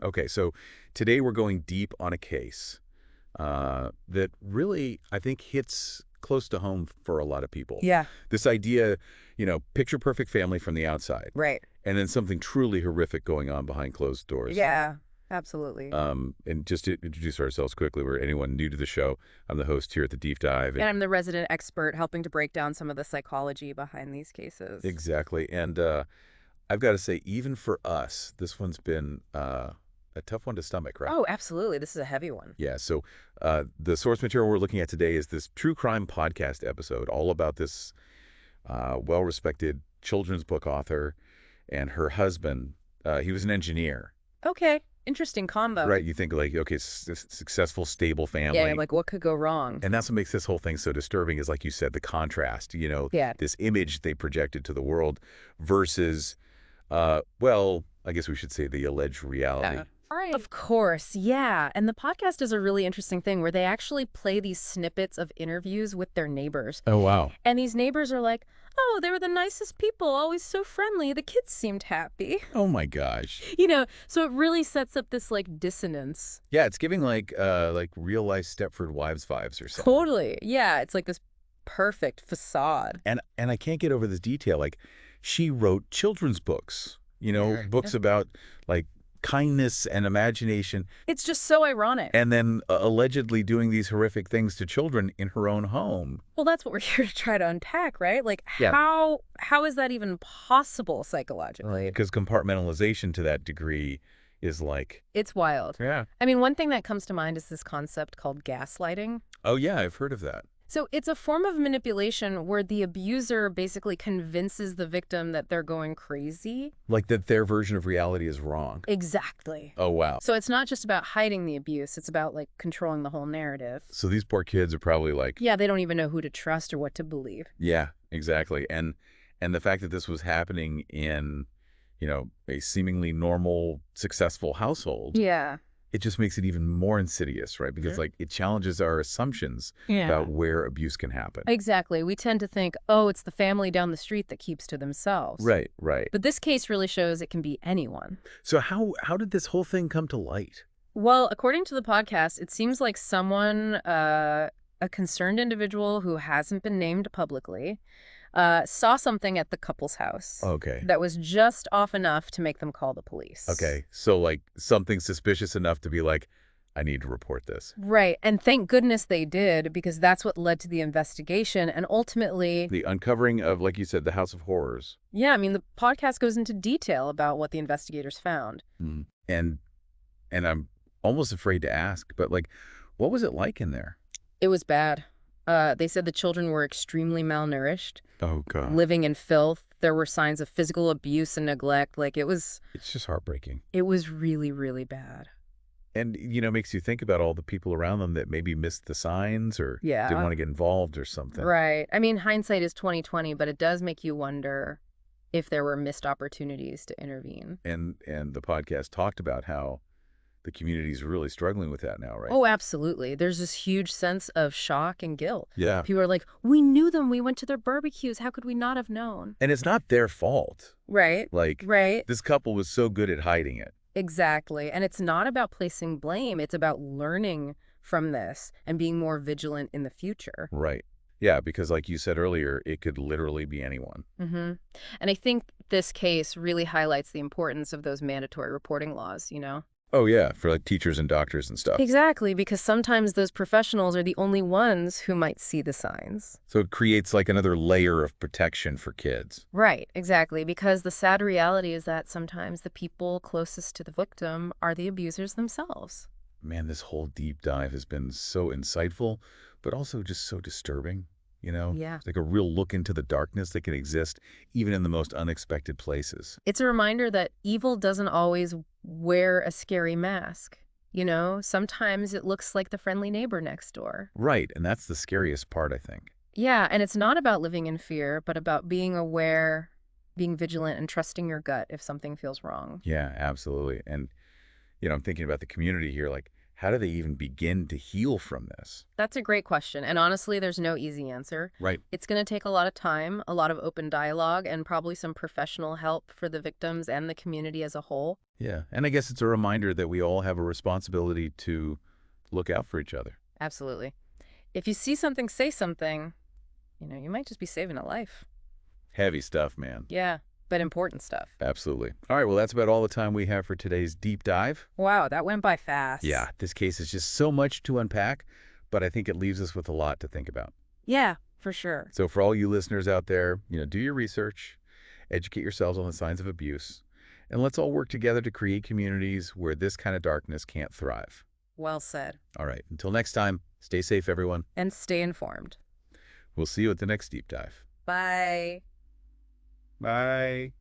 Okay, so today we're going deep on a case that really, I think, hits close to home for a lot of people. Yeah. This idea, picture perfect family from the outside, Right. and then something truly horrific going on behind closed doors. Yeah, absolutely. And just to introduce ourselves quickly, we're anyone new to the show. I'm the host here at the Deep Dive. And I'm the resident expert helping to break down some of the psychology behind these cases. Exactly. And I've got to say, even for us, this one's been a tough one to stomach, right? Oh, absolutely. This is a heavy one. Yeah, so the source material we're looking at today is this true crime podcast episode, all about this well-respected children's book author and her husband. He was an engineer, Okay. Interesting combo. right? You think like, okay, successful, stable Yeah, family. like what could go wrong? And that's what makes this whole thing so disturbing is, like you said, the contrast, Yeah. this image they projected to the world versus, well, I guess we should say the alleged reality. Right. Of course, yeah. And the podcast is a really interesting thing where they actually play these snippets of interviews with their neighbors. Oh, wow. And these neighbors are like, oh, they were the nicest people, always so friendly. The kids seemed happy. Oh, my gosh. So it really sets up this like dissonance. Yeah, it's giving like real life Stepford Wives vibes or something. Totally. Yeah, it's like this perfect facade. And I can't get over this detail. Like, she wrote children's books, books about like kindness and imagination, It's just so ironic. and then allegedly doing these horrific things to children in her own home. Well, that's what we're here to try to unpack, right? Like Yeah. how is that even possible psychologically? Because compartmentalization to that degree is like, It's wild. yeah. I mean, one thing that comes to mind is this concept called gaslighting. Oh, yeah, I've heard of that. So it's a form of manipulation where the abuser basically convinces the victim that they're going crazy. Like that their version of reality is wrong. Exactly. Oh, wow. So it's not just about hiding the abuse, it's about like controlling the whole narrative. So these poor kids are probably like, Yeah, they don't even know who to trust or what to believe. yeah, exactly. And the fact that this was happening in, a seemingly normal, successful household, Yeah. it just makes it even more insidious, right? Because like it challenges our assumptions about where abuse can happen. Exactly. We tend to think, oh, it's the family down the street that keeps to themselves. Right, right. But this case really shows it can be anyone. So how did this whole thing come to light? Well, according to the podcast, it seems like someone, a concerned individual who hasn't been named publicly, saw something at the couple's house Okay. that was just off enough to make them call the police. Okay. So like something suspicious enough to be like, I need to report this. Right. And thank goodness they did, because that's what led to the investigation. And ultimately, The uncovering of, like you said, the House of Horrors. yeah, I mean, the podcast goes into detail about what the investigators found. Mm. And I'm almost afraid to ask, but like, what was it like in there? It was bad. They said the children were extremely malnourished, Oh, God. living in filth. There were signs of physical abuse and neglect. Like It's just heartbreaking. it was really, really bad. And, makes you think about all the people around them that maybe missed the signs or Yeah. didn't want to get involved or something. Right. I mean, hindsight is 20/20, but it does make you wonder if there were missed opportunities to intervene. And the podcast talked about how the community is really struggling with that now, right? Oh, absolutely. There's this huge sense of shock and guilt. Yeah. People are like, we knew them. We went to their barbecues. How could we not have known? And it's not their fault. Right. Like, Right. this couple was so good at hiding it. Exactly. And it's not about placing blame. It's about learning from this and being more vigilant in the future. Right. Yeah, because like you said earlier, it could literally be anyone. Mm-hmm. And I think this case really highlights the importance of those mandatory reporting laws, Oh, yeah, for like teachers and doctors and stuff. Exactly, because sometimes those professionals are the only ones who might see the signs. So it creates like another layer of protection for kids. Right, exactly, because the sad reality is that sometimes the people closest to the victim are the abusers themselves. Man, this whole deep dive has been so insightful, but also just so disturbing, Yeah. It's like a real look into the darkness that can exist even in the most unexpected places. It's a reminder that evil doesn't always wear a scary mask. Sometimes it looks like the friendly neighbor next door. Right, and that's the scariest part, I think. Yeah, and it's not about living in fear, but about being aware, being vigilant, and trusting your gut if something feels wrong. Yeah, absolutely. And, I'm thinking about the community here, like, how do they even begin to heal from this? That's a great question. And honestly, there's no easy answer. Right. It's going to take a lot of time, a lot of open dialogue, and probably some professional help for the victims and the community as a whole. Yeah. And I guess it's a reminder that we all have a responsibility to look out for each other. Absolutely. If you see something, say something. You might just be saving a life. Heavy stuff, man. Yeah, but important stuff. Absolutely. All right, well, that's about all the time we have for today's deep dive. Wow, that went by fast. Yeah, this case is just so much to unpack, but I think it leaves us with a lot to think about. Yeah, for sure. So for all you listeners out there, do your research, educate yourselves on the signs of abuse, and let's all work together to create communities where this kind of darkness can't thrive. Well said. All right, until next time, stay safe, everyone. And stay informed. We'll see you at the next deep dive. Bye. Bye.